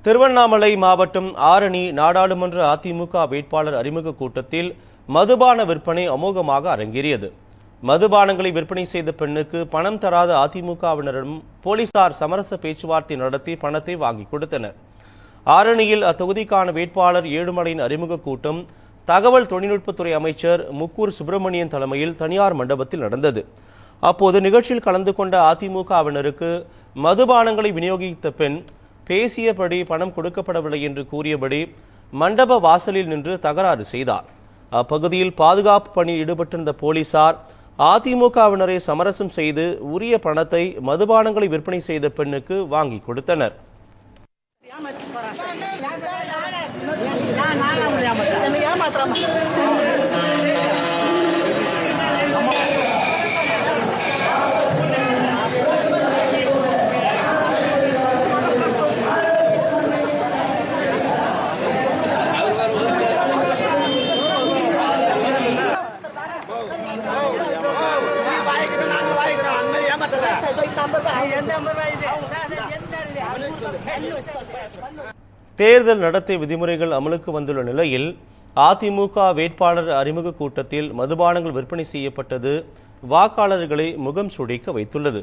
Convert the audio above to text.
திருவண்ணாமலை மாவட்டம் ஆரணி நாடாளுமன்ற அதிமுக வேட்பாளர் அறிமுக கூட்டத்தில் மதுபான விற்பனை அமோகமாக அரங்கேறியது. மதுபானங்களை விற்பனை செய்த பெண்ணுக்கு பணம் தராத அதிமுகவினரிடம் போலீசார் சமரச பேச்சுவார்த்தை நடத்தி பணத்தை வாங்கி கொடுத்தனர். ஆரணியில் அத்தொகுதிக்கான வேட்பாளர் ஏழுமலையின் அறிமுக கூட்டம் தகவல் தொழில்நுட்பத்துறை அமைச்சர் முக்கூர் சுப்பிரமணியன் தலைமையில் தனியார் மண்டபத்தில் நடந்தது. அப்போது நிகழ்ச்சியில் கலந்து கொண்ட அதிமுகவினருக்கு மதுபானங்களை விநியோகித்த பெண் பேசியபடி பணம் கொடுக்கப்படவில்லை என்று கூறியபடி மண்டப வாசலில் நின்று தகராறு செய்தார். அப்பகுதியில் பாதுகாப்பு பணியில் ஈடுபட்டிருந்த போலீசார் அதிமுகவினரை சமரசம் செய்து உரிய பணத்தை மதுபானங்களை விற்பனை செய்த பெண்ணுக்கு வாங்கி கொடுத்தனர். தேர்தல் நடத்தை விதிமுறைகள் அமலுக்கு வந்துள்ள நிலையில் அதிமுக வேட்பாளர் அறிமுக கூட்டத்தில் மதுபானங்கள் விற்பனை செய்யப்பட்டது வாக்காளர்களை முகம் சுழிக்க வைத்துள்ளது.